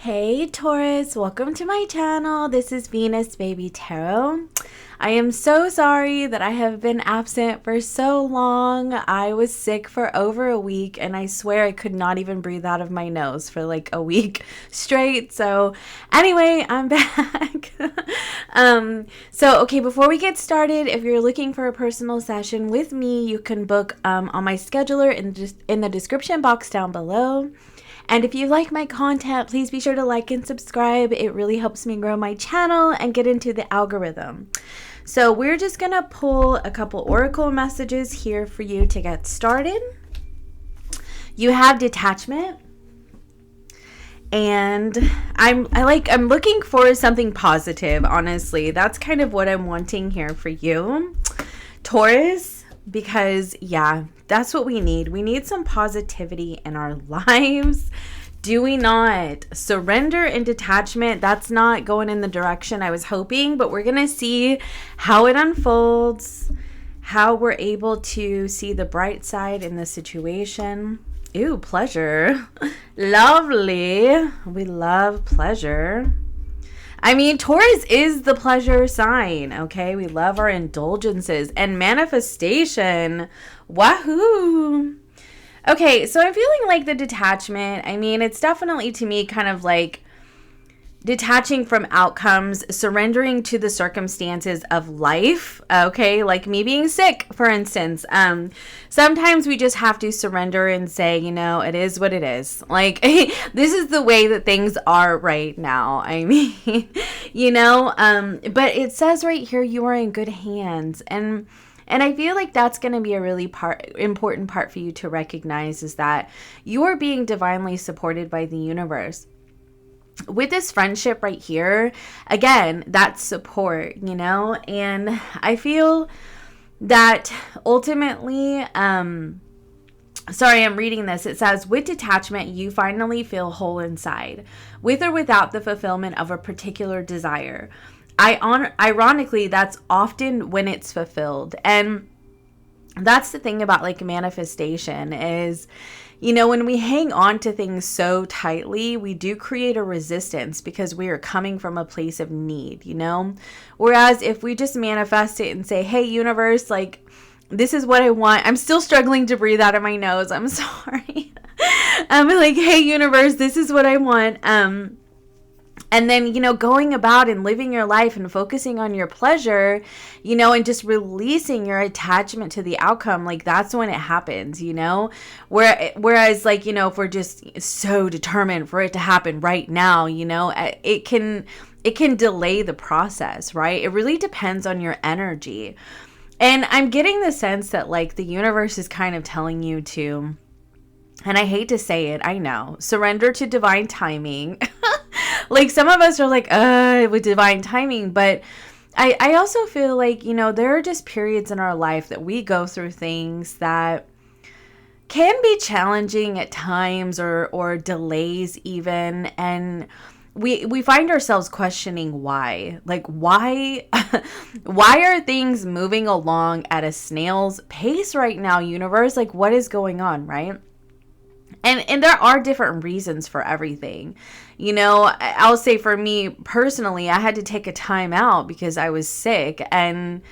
Hey Taurus, welcome to my channel. This is Venus Baby Tarot. I am so sorry that I have been absent for so long. I was sick for over a week and I swear I could not even breathe out of my nose for like a week straight. So anyway, I'm back. Okay, before we get started, if you're looking for a personal session with me, you can book on my scheduler in the description box down below. And if you like my content, please be sure to like and subscribe. It really helps me grow my channel and get into the algorithm. So we're just going to pull a couple oracle messages here for you to get started. You have detachment. And I'm looking for something positive, honestly. That's kind of what I'm wanting here for you, Taurus, because yeah, that's what we need. We need some positivity in our lives. Do we not? Surrender and detachment, that's not going in the direction I was hoping, but we're going to see how it unfolds, how we're able to see the bright side in the situation. Ooh, pleasure. Lovely. We love pleasure. I mean, Taurus is the pleasure sign, okay? We love our indulgences and manifestation. Wahoo! Okay, so I'm feeling like the detachment, I mean, it's definitely to me kind of like detaching from outcomes, surrendering to the circumstances of life, okay? Like me being sick, for instance. Sometimes we just have to surrender and say, you know, it is what it is. Like, this is the way that things are right now. I mean, you know, but it says right here, you are in good hands. And I feel like that's going to be a really important part for you to recognize, is that you are being divinely supported by the universe. With this friendship right here, again, that's support, you know, and I feel that ultimately, sorry, I'm reading this. It says, with detachment, you finally feel whole inside, with or without the fulfillment of a particular desire. Ironically, that's often when it's fulfilled. And that's the thing about like manifestation is, you know, when we hang on to things so tightly, we do create a resistance because we are coming from a place of need, you know? Whereas if we just manifest it and say, hey, universe, like, this is what I want. I'm still struggling to breathe out of my nose. I'm sorry. I'm like, hey, universe, this is what I want. And then, you know, going about and living your life and focusing on your pleasure, you know, and just releasing your attachment to the outcome, like that's when it happens, you know, whereas like, you know, if we're just so determined for it to happen right now, you know, it can delay the process, right? It really depends on your energy. And I'm getting the sense that like the universe is kind of telling you to, and I hate to say it, I know, surrender to divine timing. Like some of us are like, with divine timing, but I also feel like, you know, there are just periods in our life that we go through things that can be challenging at times or delays even. And we find ourselves questioning why. Like why are things moving along at a snail's pace right now, universe? Like what is going on, right? And there are different reasons for everything. You know, I'll say for me personally, I had to take a time out because I was sick, and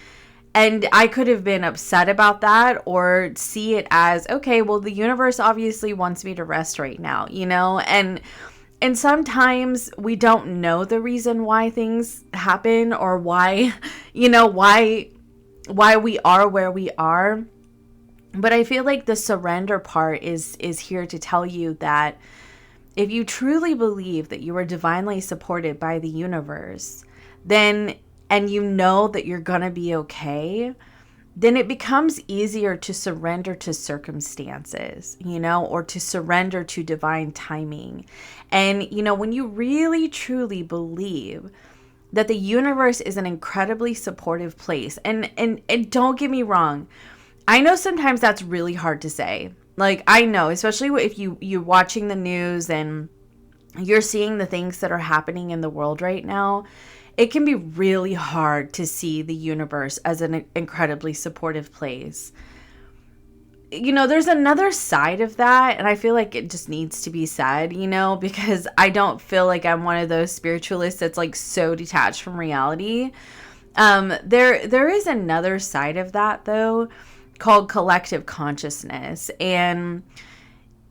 I could have been upset about that or see it as, okay, well, the universe obviously wants me to rest right now, you know? And sometimes we don't know the reason why things happen or why, you know, why we are where we are. But I feel like the surrender part is here to tell you that if you truly believe that you are divinely supported by the universe, then, and you know that you're going to be okay, then it becomes easier to surrender to circumstances, you know, or to surrender to divine timing. And, you know, when you really truly believe that the universe is an incredibly supportive place, and don't get me wrong, I know sometimes that's really hard to say. Like, I know, especially if you're watching the news and you're seeing the things that are happening in the world right now, it can be really hard to see the universe as an incredibly supportive place. there's another side of that, and I feel like it just needs to be said, because I don't feel like I'm one of those spiritualists that's like so detached from reality. There is another side of that though, called collective consciousness. And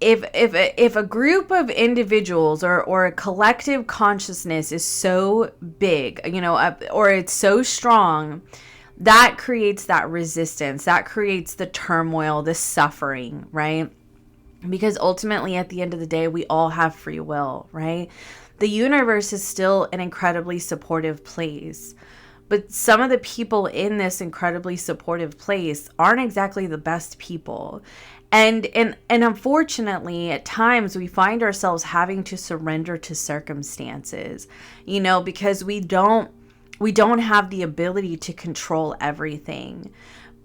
if a group of individuals or a collective consciousness is so big, or it's so strong, that creates that resistance, that creates the turmoil, the suffering, right? Because ultimately, at the end of the day, we all have free will, right? The universe is still an incredibly supportive place. But some of the people in this incredibly supportive place aren't exactly the best people. And unfortunately, at times we find ourselves having to surrender to circumstances, because we don't have the ability to control everything.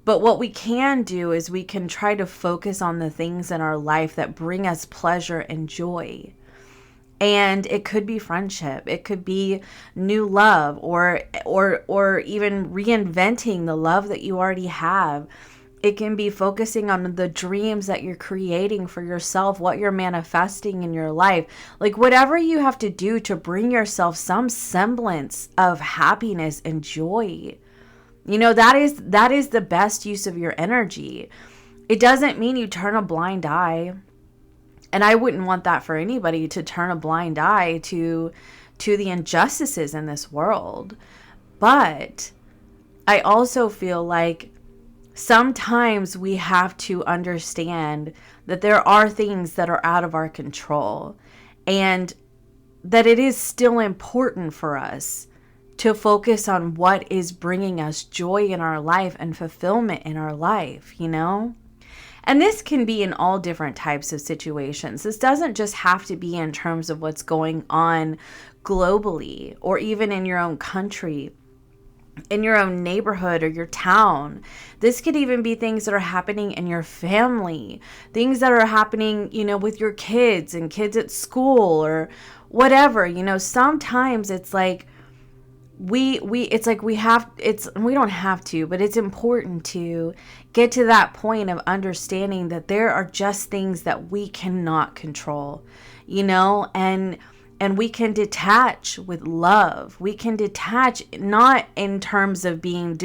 But what we can do is we can try to focus on the things in our life that bring us pleasure and joy. And it could be friendship, it could be new love, or even reinventing the love that you already have. It can be focusing on the dreams that you're creating for yourself, what you're manifesting in your life. Like whatever you have to do to bring yourself some semblance of happiness and joy. That is the best use of your energy. It doesn't mean you turn a blind eye. And I wouldn't want that for anybody, to turn a blind eye to the injustices in this world. But I also feel like sometimes we have to understand that there are things that are out of our control, and that it is still important for us to focus on what is bringing us joy in our life and fulfillment in our life, And this can be in all different types of situations. This doesn't just have to be in terms of what's going on globally, or even in your own country, in your own neighborhood or your town. This could even be things that are happening in your family, things that are happening, with your kids and kids at school or whatever. Sometimes it's like we don't have to, but it's important to get to that point of understanding that there are just things that we cannot control, and we can detach with love. We can detach not in terms of being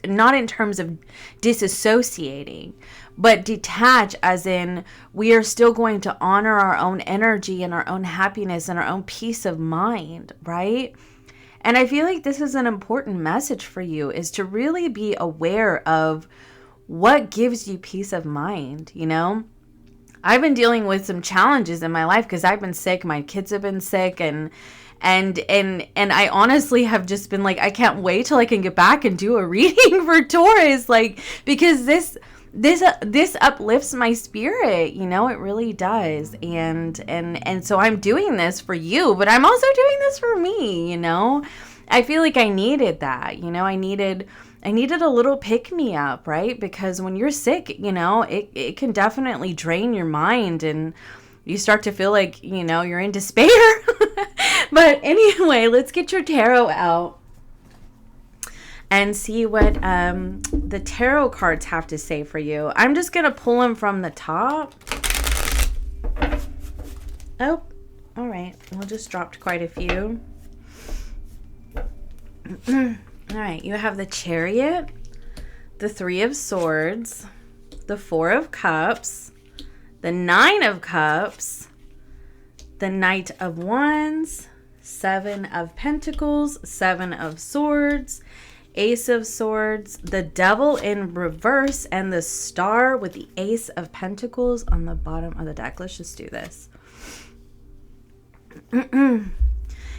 not in terms of disassociating, but detach as in we are still going to honor our own energy and our own happiness and our own peace of mind, right? And I feel like this is an important message for you, is to really be aware of what gives you peace of mind, I've been dealing with some challenges in my life because I've been sick. My kids have been sick, and I honestly have just been like, I can't wait till I can get back and do a reading for Taurus, because this uplifts my spirit, it really does. And so I'm doing this for you, but I'm also doing this for me, I feel like I needed that, I needed a little pick me up, right? Because when you're sick, it can definitely drain your mind, and you start to feel like, you're in despair. But anyway, let's get your tarot out and see what the tarot cards have to say for you. I'm just going to pull them from the top. Oh, all right. We'll just dropped quite a few. All right, you have the Chariot, the Three of Swords, the Four of Cups, the Nine of Cups, the Knight of Wands, Seven of Pentacles, Seven of Swords, Ace of Swords, the Devil in reverse, and the Star with the Ace of Pentacles on the bottom of the deck. Let's just do this.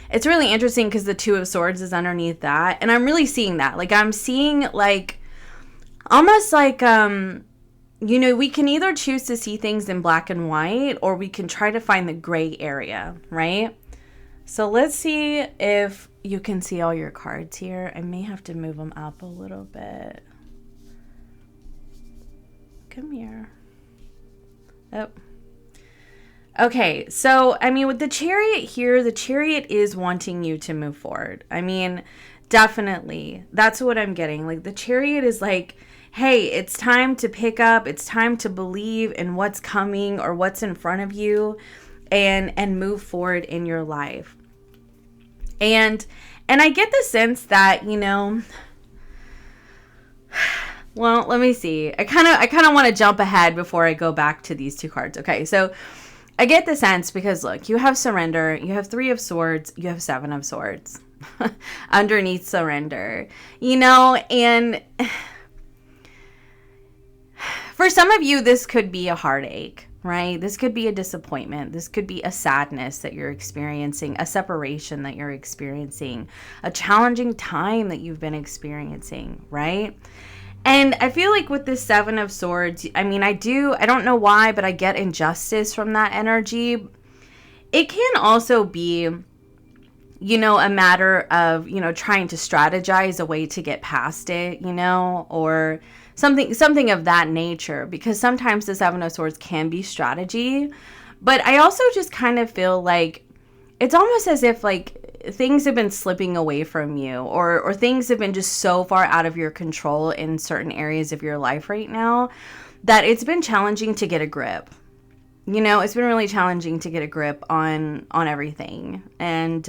It's really interesting because the Two of Swords is underneath that. And I'm really seeing that. Like, I'm seeing, like, almost like, we can either choose to see things in black and white, or we can try to find the gray area, right? So let's see if you can see all your cards here. I may have to move them up a little bit. Come here. Oh. Okay, so, with the Chariot here, the Chariot is wanting you to move forward. Definitely. That's what I'm getting. Like, the Chariot is like, hey, it's time to pick up, it's time to believe in what's coming or what's in front of you, and move forward in your life. And I get the sense that, you know, well, let me see. I kind of want to jump ahead before I go back to these two cards. Okay, so I get the sense because, look, you have surrender, you have 3 of swords, you have 7 of swords underneath surrender, you know, and for some of you, this could be a heartache, right? This could be a disappointment. This could be a sadness that you're experiencing, a separation that you're experiencing, a challenging time that you've been experiencing, right? And I feel like with the 7 of swords, I mean, I don't know why, but I get injustice from that energy. It can also be, you know, a matter of, you know, trying to strategize a way to get past it, you know, or something of that nature, because sometimes the 7 of swords can be strategy. But I also just kind of feel like it's almost as if like things have been slipping away from you, or things have been just so far out of your control in certain areas of your life right now that it's been challenging to get a grip. You know, it's been really challenging to get a grip on everything, and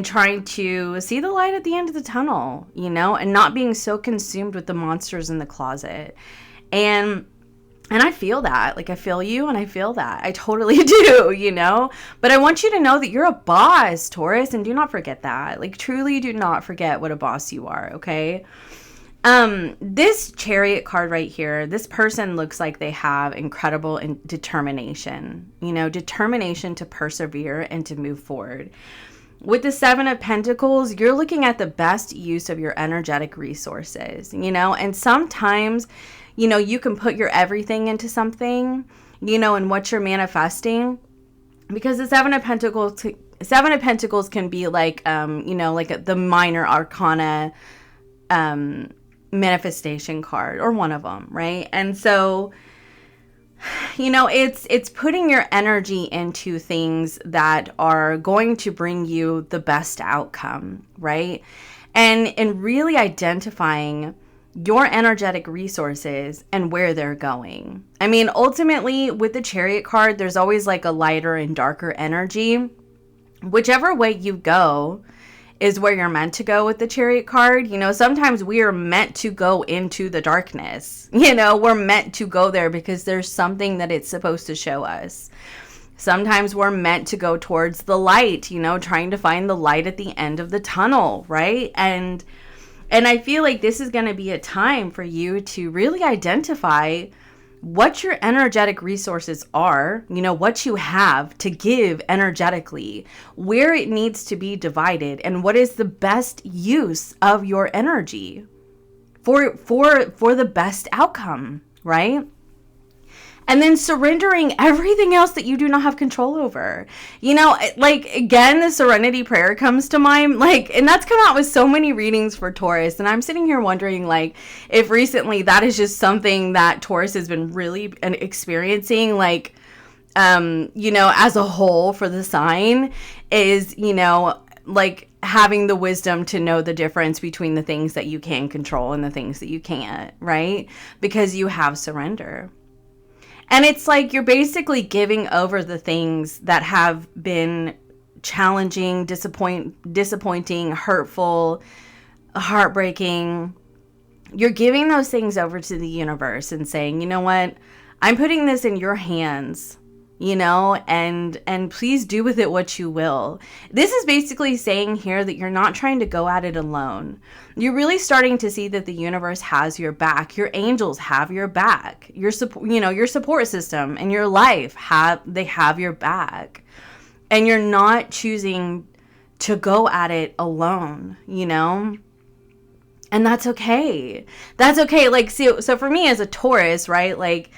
trying to see the light at the end of the tunnel, you know, and not being so consumed with the monsters in the closet. And I feel that, like, I feel you, and I feel that. I totally do, you know? But I want you to know that you're a boss, Taurus, and do not forget that. Like, truly do not forget what a boss you are, okay? This Chariot card right here, this person looks like they have incredible determination, you know, determination to persevere and to move forward. With the 7 of Pentacles, you're looking at the best use of your energetic resources, you know, and sometimes, you know, you can put your everything into something, you know, and what you're manifesting, because the 7 of Pentacles can be like, you know, like the minor arcana, manifestation card, or one of them, right? And so, you know, it's putting your energy into things that are going to bring you the best outcome, right? And really identifying your energetic resources and where they're going. I mean, ultimately, with the Chariot card, there's always like a lighter and darker energy. Whichever way you go is where you're meant to go with the Chariot card. You know, sometimes we are meant to go into the darkness. You know, we're meant to go there because there's something that it's supposed to show us. Sometimes we're meant to go towards the light, you know, trying to find the light at the end of the tunnel, right? And I feel like this is going to be a time for you to really identify what your energetic resources are, you know, what you have to give energetically, where it needs to be divided, and what is the best use of your energy for the best outcome, right? And then surrendering everything else that you do not have control over. You know, like, again, the serenity prayer comes to mind. Like, and that's come out with so many readings for Taurus. And I'm sitting here wondering, like, if recently that is just something that Taurus has been really experiencing, like, you know, as a whole for the sign is, you know, like, having the wisdom to know the difference between the things that you can control and the things that you can't, right? Because you have surrender. And it's like you're basically giving over the things that have been challenging, disappointing, hurtful, heartbreaking. You're giving those things over to the universe and saying, you know what? I'm putting this in your hands, you know, and please do with it what you will. This is basically saying here that you're not trying to go at it alone. You're really starting to see that the universe has your back. Your angels have your back. Your support, you know, your support system and your life have your back. And you're not choosing to go at it alone, you know? And that's okay. That's okay. Like, so for me as a Taurus, right? Like,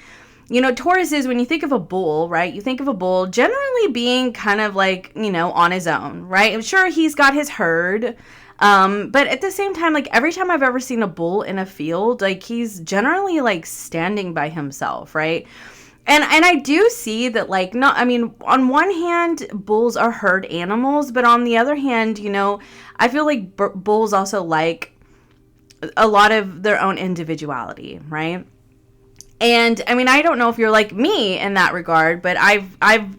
you know, Taurus is, when you think of a bull, right? You think of a bull generally being kind of like, you know, on his own, right? I'm sure he's got his herd. But at the same time, like, every time I've ever seen a bull in a field, like, he's generally like standing by himself, right? And I do see that, like, not, I mean, on one hand, bulls are herd animals, but on the other hand, you know, I feel like bulls also like a lot of their own individuality, right? And I mean, I don't know if you're like me in that regard, but I've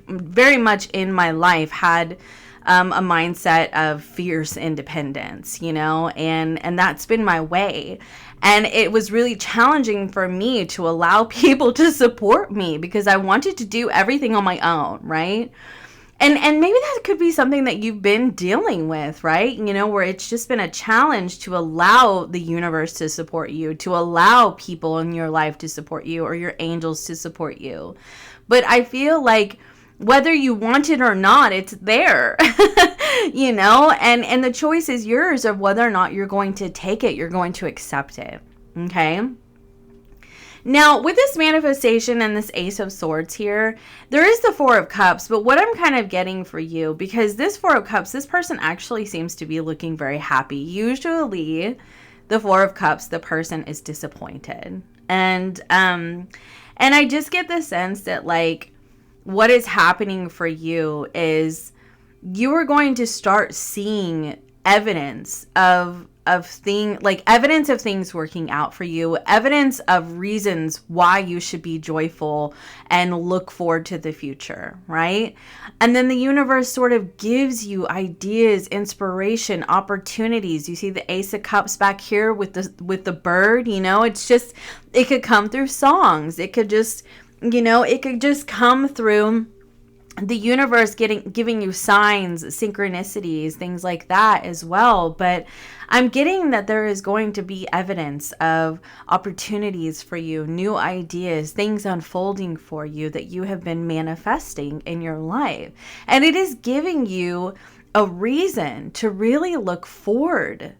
very much in my life had a mindset of fierce independence, you know, and that's been my way. And it was really challenging for me to allow people to support me because I wanted to do everything on my own, right? And maybe that could be something that you've been dealing with, right? You know, where it's just been a challenge to allow the universe to support you, to allow people in your life to support you, or your angels to support you. But I feel like whether you want it or not, it's there, you know, and the choice is yours of whether or not you're going to take it, you're going to accept it, okay? Now, with this manifestation and this Ace of Swords here, there is the Four of Cups, but what I'm kind of getting for you, because this Four of Cups, this person actually seems to be looking very happy. Usually, the Four of Cups, the person is disappointed. And I just get the sense that, like, what is happening for you is you are going to start seeing evidence of evidence of things working out for you, evidence of reasons why you should be joyful and look forward to the future, right? And then the universe sort of gives you ideas, inspiration, opportunities. You see the Ace of Cups back here with the bird, you know, it's just, it could come through songs. It could just, you know, it could just come through the universe giving you signs, synchronicities, things like that as well. But I'm getting that there is going to be evidence of opportunities for you, new ideas, things unfolding for you that you have been manifesting in your life. And it is giving you a reason to really look forward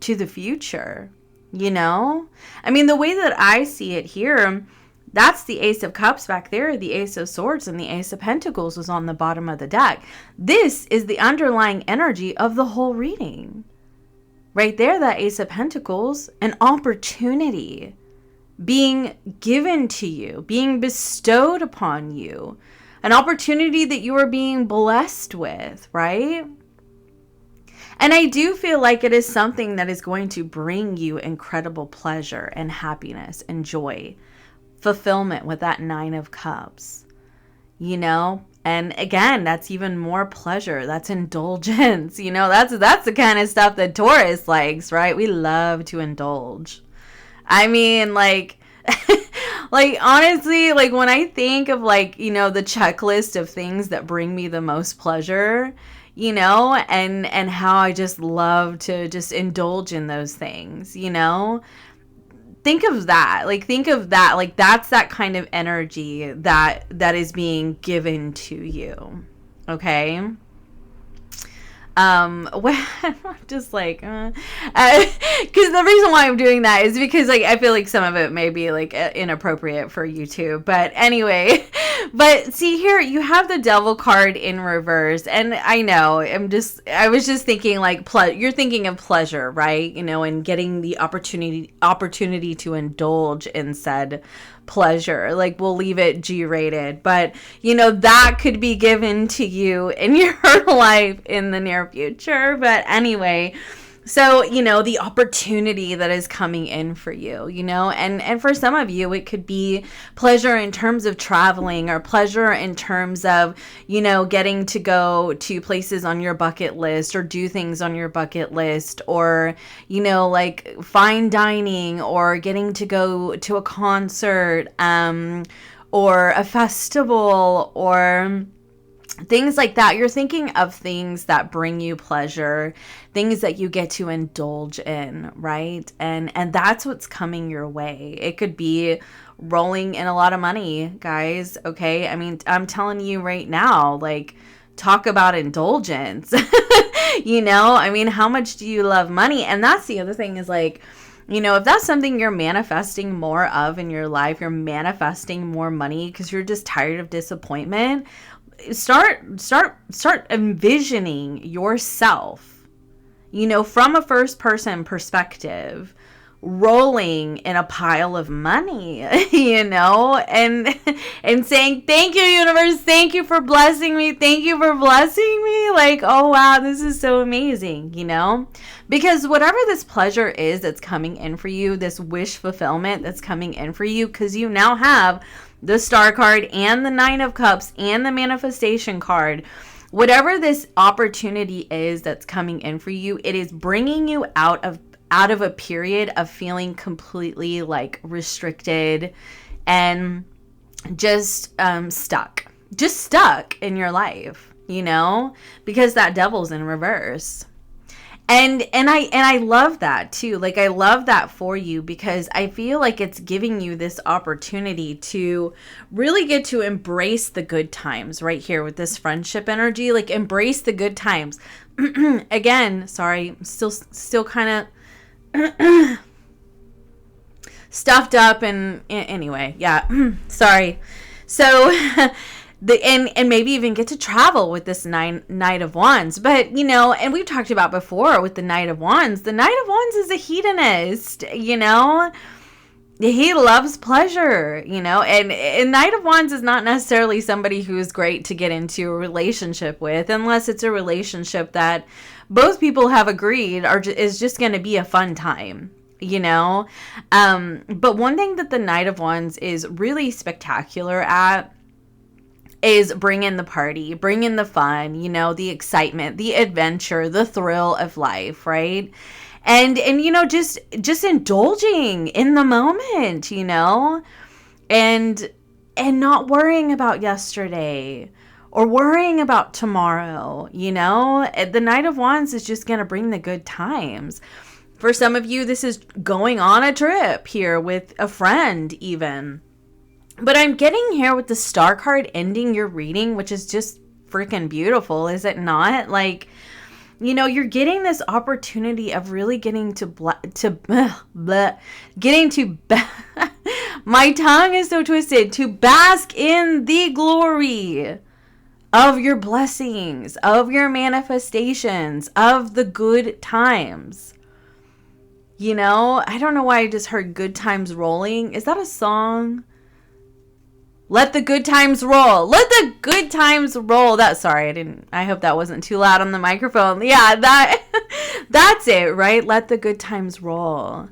to the future, you know? I mean, the way that I see it here, that's the Ace of Cups back there, the Ace of Swords, and the Ace of Pentacles was on the bottom of the deck. This is the underlying energy of the whole reading. Right there, that Ace of Pentacles, an opportunity being given to you, being bestowed upon you, an opportunity that you are being blessed with, right? And I do feel like it is something that is going to bring you incredible pleasure and happiness and joy, fulfillment with that Nine of Cups, you know? And again, that's even more pleasure. That's indulgence, you know? That's the kind of stuff that Taurus likes, right? We love to indulge. I mean, like, like, honestly, like, when I think of, like, you know, the checklist of things that bring me the most pleasure, you know, and how I just love to just indulge in those things, you know? Think of that. Like, that's that kind of energy that is being given to you. Okay? Well, I'm just like, because the reason why I'm doing that is because, like, I feel like some of it may be, like, inappropriate for you too. But anyway, but see here, you have the Devil card in reverse, and I know, I was just thinking, like, you're thinking of pleasure, right? You know, and getting the opportunity to indulge in said pleasure. Like, we'll leave it G-rated, but you know, that could be given to you in your life in the near future. But anyway, so, you know, the opportunity that is coming in for you, you know, and for some of you, it could be pleasure in terms of traveling, or pleasure in terms of, you know, getting to go to places on your bucket list, or do things on your bucket list, or, you know, like fine dining, or getting to go to a concert, or a festival, or things like that. You're thinking of things that bring you pleasure, things that you get to indulge in, right? And that's what's coming your way. It could be rolling in a lot of money, guys, okay? I mean, I'm telling you right now, like, talk about indulgence. You know, I mean, how much do you love money? And that's the other thing is, like, you know, if that's something you're manifesting more of in your life, you're manifesting more money because you're just tired of disappointment, start envisioning yourself, you know, from a first person perspective, rolling in a pile of money, and saying, thank you, universe, thank you for blessing me, thank you for blessing me. Like, oh wow, this is so amazing, because whatever this pleasure is that's coming in for you, this wish fulfillment that's coming in for you, because you now have the Star card and the Nine of Cups and the Manifestation card. Whatever this opportunity is that's coming in for you, it is bringing you out of a period of feeling completely like restricted and just stuck in your life, because that devil's in reverse. And I love that too. Like, I love that for you, because I feel like it's giving you this opportunity to really get to embrace the good times right here with this friendship energy. Like, embrace the good times. Again, sorry, still kind of stuffed up, and anyway, yeah. Sorry. So and maybe even get to travel with this Knight of Wands. But and we've talked about before with the Knight of Wands, the Knight of Wands is a hedonist. He loves pleasure, and Knight of Wands is not necessarily somebody who is great to get into a relationship with, unless it's a relationship that both people have agreed is just going to be a fun time, But one thing that the Knight of Wands is really spectacular at is bring in the party, bring in the fun, the excitement, the adventure, the thrill of life, right? And just indulging in the moment, and not worrying about yesterday or worrying about tomorrow, The Knight of Wands is just going to bring the good times. For some of you, this is going on a trip here with a friend even. But I'm getting here with the Star card ending your reading, which is just freaking beautiful, is it not? Like, you're getting this opportunity of really getting my tongue is so twisted, to bask in the glory of your blessings, of your manifestations, of the good times. I don't know why I just heard good times rolling. Is that a song? Let the good times roll. Let the good times roll. I hope that wasn't too loud on the microphone. Yeah, that's it, right? Let the good times roll.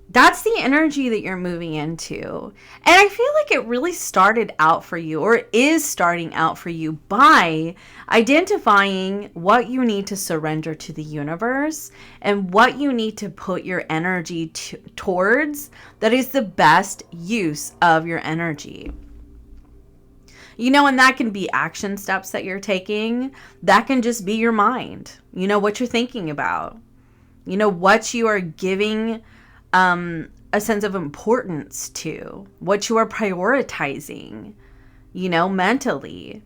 That's the energy that you're moving into. And I feel like it really started out for you, or is starting out for you, by identifying what you need to surrender to the universe and what you need to put your energy towards that is the best use of your energy. And that can be action steps that you're taking. That can just be your mind. What you're thinking about. What you are giving a sense of importance to, what you are prioritizing, mentally.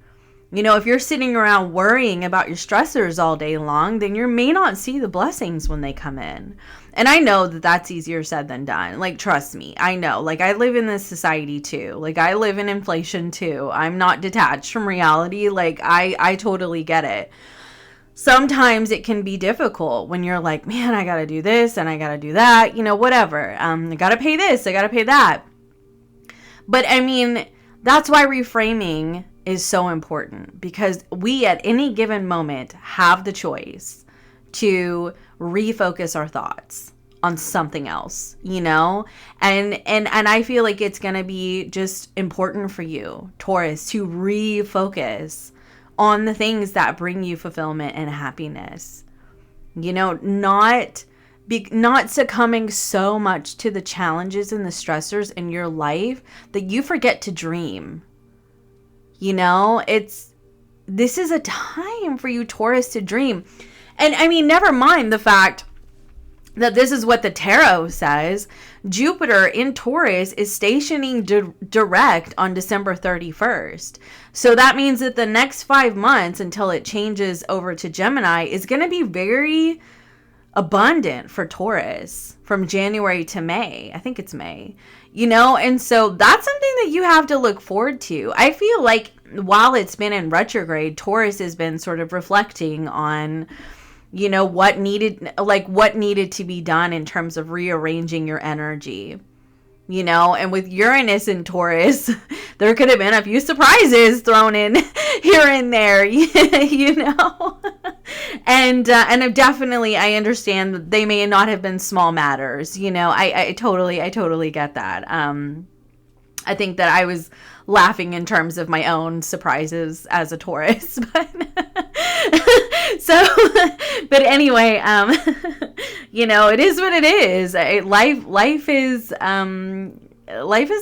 If you're sitting around worrying about your stressors all day long, then you may not see the blessings when they come in. And I know that that's easier said than done. Like, trust me, I know. Like, I live in this society too. Like, I live in inflation too. I'm not detached from reality. Like, I totally get it. Sometimes it can be difficult when you're like, man, I got to do this and I got to do that, whatever. I got to pay this, I got to pay that. But I mean, that's why reframing is so important, because we at any given moment have the choice to refocus our thoughts on something else, and I feel like it's going to be just important for you, Taurus, to refocus on the things that bring you fulfillment and happiness. Not succumbing so much to the challenges and the stressors in your life that you forget to dream. This is a time for you, Taurus, to dream. And I mean, never mind the fact that this is what the tarot says. Jupiter in Taurus is stationing direct on December 31st. So that means that the next 5 months until it changes over to Gemini is going to be very abundant for Taurus from January to May. I think it's May, and so that's something that you have to look forward to. I feel like while it's been in retrograde, Taurus has been sort of reflecting on You know, what needed to be done in terms of rearranging your energy. You know, and with Uranus and Taurus, there could have been a few surprises thrown in here and there, you know. And definitely, I understand that they may not have been small matters. You know, I totally get that. I think that I was laughing in terms of my own surprises as a Taurus, but so, but anyway, you know, it is what it is. Life is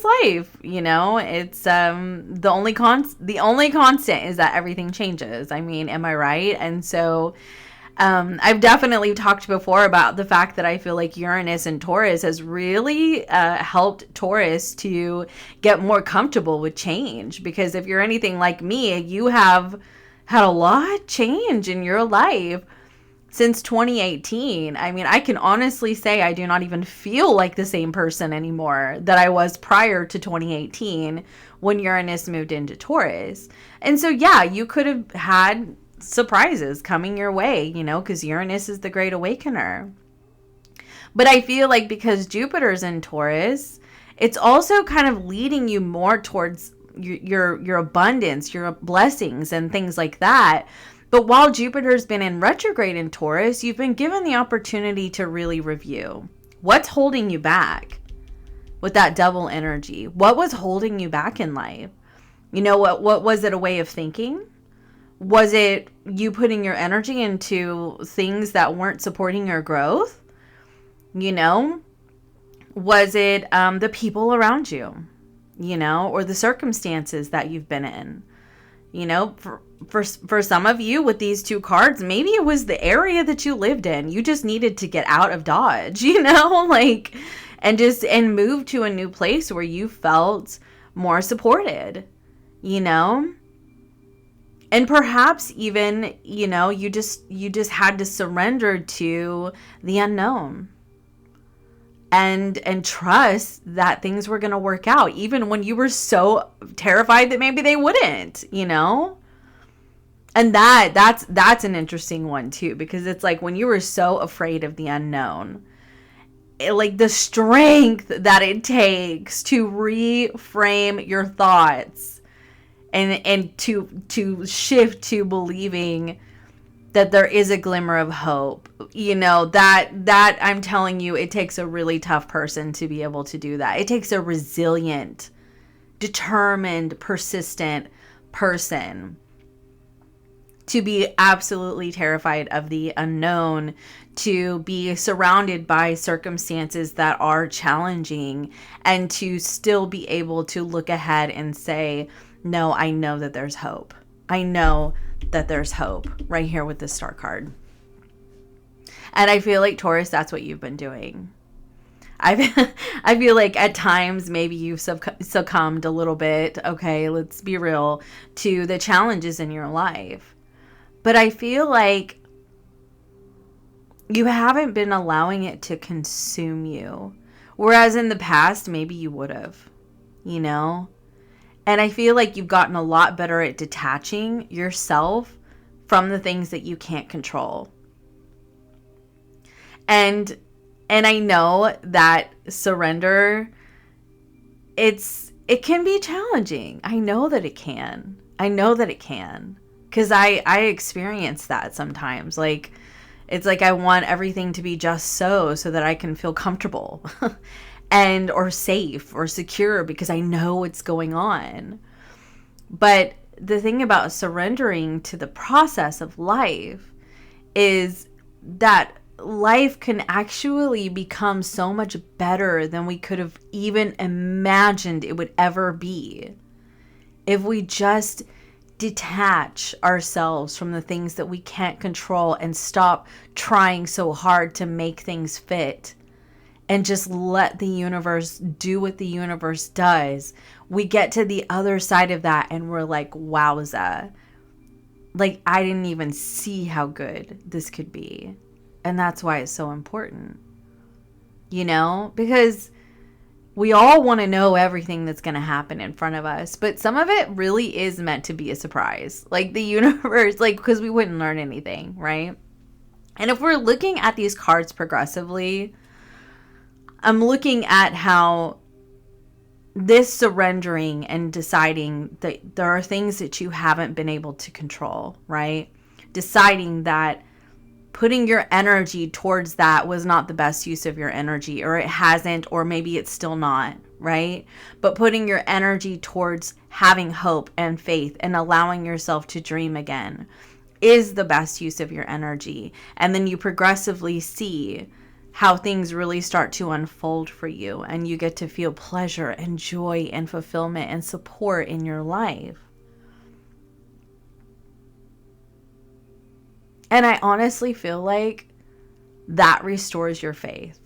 life, you know. It's the only constant is that everything changes. I mean, am I right? And so I've definitely talked before about the fact that I feel like Uranus and Taurus has really helped Taurus to get more comfortable with change, because if you're anything like me, you have had a lot change in your life since 2018. I mean, I can honestly say I do not even feel like the same person anymore that I was prior to 2018 when Uranus moved into Taurus. And so, yeah, you could have had surprises coming your way, you know, because Uranus is the great awakener. But I feel like because Jupiter's in Taurus, it's also kind of leading you more towards your abundance, your blessings, and things like that. But while Jupiter's been in retrograde in Taurus, you've been given the opportunity to really review what's holding you back with that double energy. What was holding you back in life? You know, what was it? A way of thinking? Was it you putting your energy into things that weren't supporting your growth? You know, was it the people around you? You know, or the circumstances that you've been in? You know, for some of you with these two cards, maybe it was the area that you lived in. You just needed to get out of Dodge, you know, like, and move to a new place where you felt more supported, you know. And perhaps even, you know, you just had to surrender to the unknown and trust that things were going to work out, even when you were so terrified that maybe they wouldn't, you know. And that's an interesting one too, because it's like when you were so afraid of the unknown, like the strength that it takes to reframe your thoughts and to shift to believing that there is a glimmer of hope. You know, that I'm telling you, it takes a really tough person to be able to do that. It takes a resilient, determined, persistent person to be absolutely terrified of the unknown, to be surrounded by circumstances that are challenging, and to still be able to look ahead and say, no, I know that there's hope. I know that there's hope right here with this star card. And I feel like, Taurus, that's what you've been doing. I feel like at times maybe you've succumbed a little bit, okay, let's be real, to the challenges in your life. But I feel like you haven't been allowing it to consume you. Whereas in the past, maybe you would have, you know? And I feel like you've gotten a lot better at detaching yourself from the things that you can't control. And I know that surrender, it can be challenging. I know that it can. Because I experience that sometimes. Like, it's like I want everything to be just so that I can feel comfortable and or safe or secure because I know what's going on. But the thing about surrendering to the process of life is that life can actually become so much better than we could have even imagined it would ever be if we just detach ourselves from the things that we can't control and stop trying so hard to make things fit and just let the universe do what the universe does. We get to the other side of that and we're like, wowza. Like, I didn't even see how good this could be. And that's why it's so important. You know? Because we all want to know everything that's going to happen in front of us. But some of it really is meant to be a surprise. Like the universe, like, because we wouldn't learn anything, right? And if we're looking at these cards progressively, I'm looking at how this surrendering and deciding that there are things that you haven't been able to control, right? Deciding that putting your energy towards that was not the best use of your energy, or it hasn't, or maybe it's still not, right? But putting your energy towards having hope and faith and allowing yourself to dream again is the best use of your energy. And then you progressively see how things really start to unfold for you, and you get to feel pleasure and joy and fulfillment and support in your life. And I honestly feel like that restores your faith.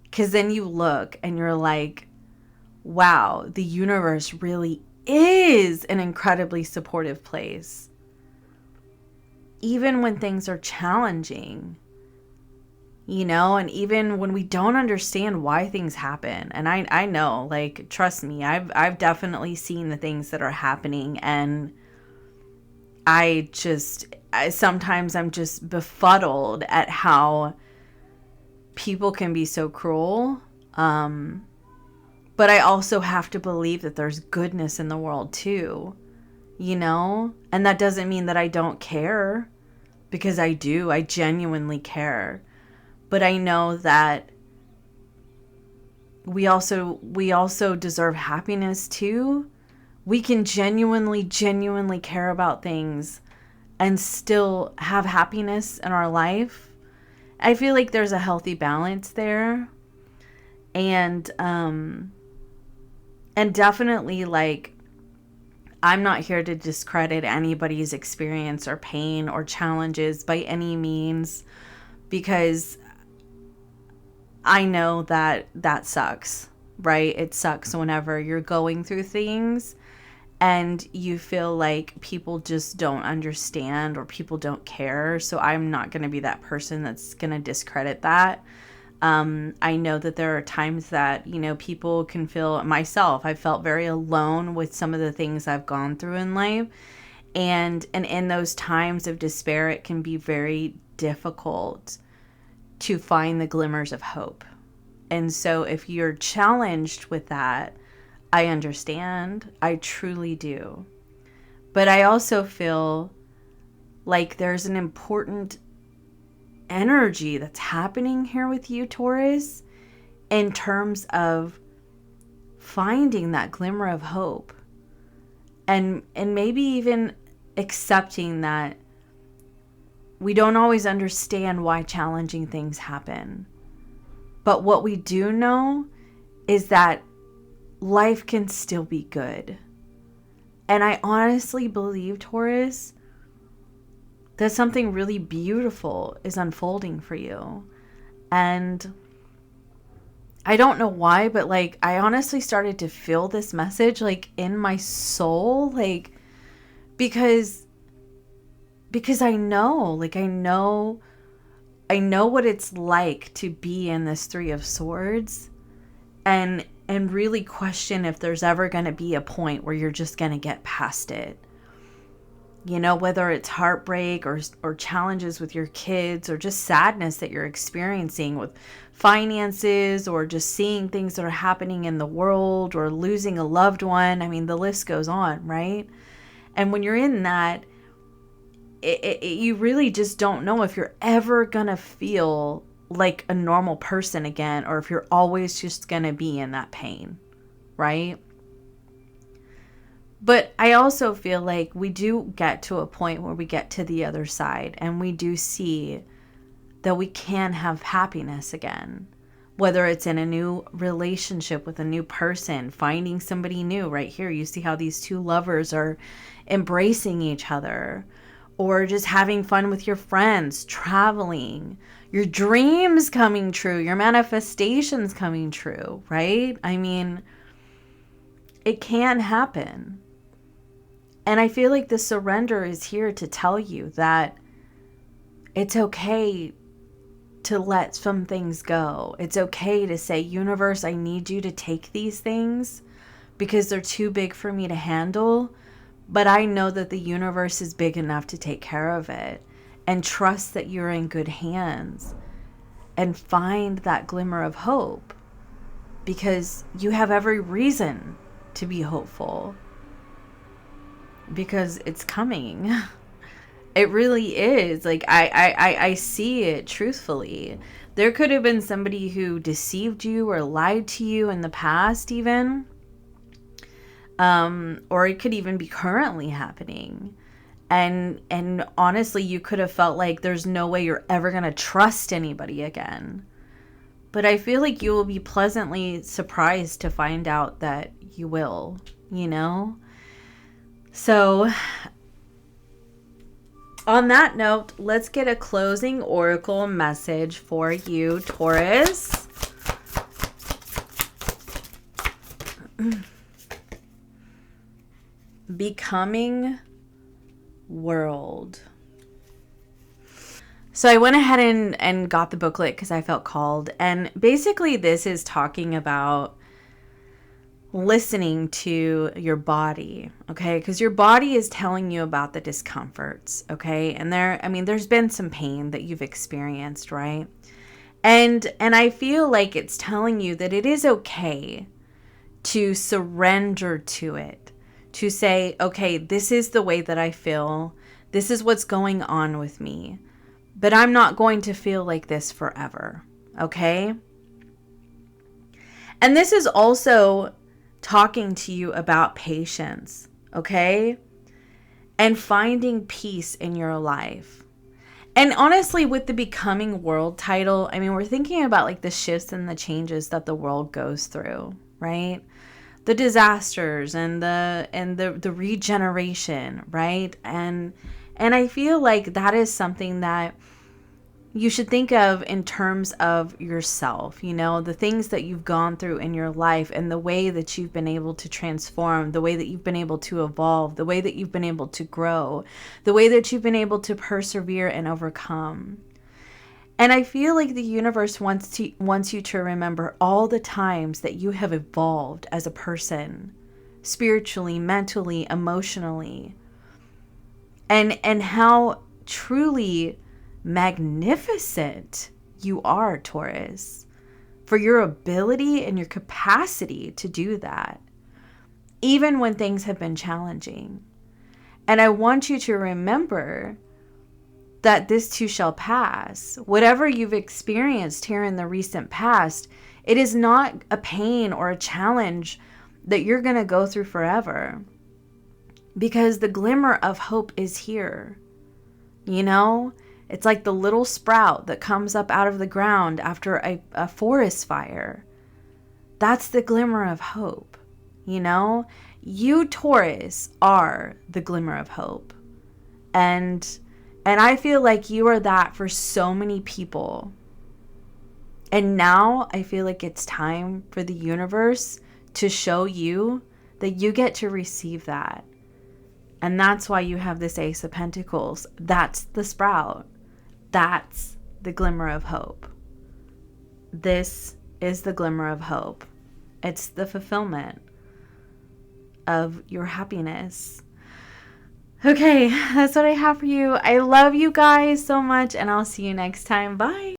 Because then you look and you're like, wow, the universe really is an incredibly supportive place. Even when things are challenging, you know, and even when we don't understand why things happen. And I know, like, trust me, I've definitely seen the things that are happening, and sometimes I'm just befuddled at how people can be so cruel. But I also have to believe that there's goodness in the world too, you know? And that doesn't mean that I don't care, because I do. I genuinely care. But I know that we also deserve happiness too. We can genuinely care about things and still have happiness in our life. I feel like there's a healthy balance there. And definitely, like, I'm not here to discredit anybody's experience or pain or challenges by any means, because I know that sucks, right? It sucks whenever you're going through things and you feel like people just don't understand or people don't care. So I'm not going to be that person that's going to discredit that. I know that there are times that, you know, people can feel, myself, I felt very alone with some of the things I've gone through in life. And in those times of despair, it can be very difficult to find the glimmers of hope. And so if you're challenged with that, I understand. I truly do. But I also feel like there's an important energy that's happening here with you, Taurus, in terms of finding that glimmer of hope, and maybe even accepting that we don't always understand why challenging things happen. But what we do know is that life can still be good. And I honestly believe, Taurus, that something really beautiful is unfolding for you. And I don't know why, but like, I honestly started to feel this message like in my soul, like, because I know, like, I know what it's like to be in this Three of Swords, and really question if there's ever going to be a point where you're just going to get past it. You know, whether it's heartbreak or challenges with your kids, or just sadness that you're experiencing with finances, or just seeing things that are happening in the world, or losing a loved one. I mean, the list goes on, right? And when you're in that, you really just don't know if you're ever gonna feel like a normal person again, or if you're always just gonna be in that pain, right? But I also feel like we do get to a point where we get to the other side, and we do see that we can have happiness again, whether it's in a new relationship with a new person, finding somebody new. Right here, you see how these two lovers are embracing each other, or just having fun with your friends, traveling, your dreams coming true, your manifestations coming true, right? I mean, it can happen. And I feel like the surrender is here to tell you that it's okay to let some things go. It's okay to say, universe, I need you to take these things because they're too big for me to handle. But I know that the universe is big enough to take care of it. and trust that you're in good hands and find that glimmer of hope, because you have every reason to be hopeful, because it's coming. It really is. Like, I see it truthfully. There could have been somebody who deceived you or lied to you in the past even. Or it could even be currently happening. And honestly, you could have felt like there's no way you're ever going to trust anybody again. But I feel like you will be pleasantly surprised to find out that you will, you know? So, on that note, let's get a closing oracle message for you, Taurus. Becoming world. So I went ahead and got the booklet because I felt called. And basically this is talking about listening to your body, okay? Because your body is telling you about the discomforts, okay? And there's been some pain that you've experienced, right? And I feel like it's telling you that it is okay to surrender to it, to say, okay, this is the way that I feel. This is what's going on with me. But I'm not going to feel like this forever, okay? And this is also talking to you about patience, okay? And finding peace in your life. And honestly, with the Becoming World title, I mean, we're thinking about like the shifts and the changes that the world goes through, right? The disasters and the regeneration, right? And I feel like that is something that you should think of in terms of yourself, you know, the things that you've gone through in your life and the way that you've been able to transform, the way that you've been able to evolve, the way that you've been able to grow, the way that you've been able to persevere and overcome. And I feel like the universe wants you to remember all the times that you have evolved as a person, spiritually, mentally, emotionally, and how truly magnificent you are, Taurus, for your ability and your capacity to do that, even when things have been challenging. And I want you to remember that this too shall pass. Whatever you've experienced here in the recent past, it is not a pain or a challenge that you're going to go through forever, because the glimmer of hope is here. You know, it's like the little sprout that comes up out of the ground after a forest fire. That's the glimmer of hope. You know, you, Taurus, are the glimmer of hope. And I feel like you are that for so many people. And now I feel like it's time for the universe to show you that you get to receive that. And that's why you have this Ace of Pentacles. That's the sprout. That's the glimmer of hope. This is the glimmer of hope. It's the fulfillment of your happiness. Okay, that's what I have for you. I love you guys so much, and I'll see you next time. Bye.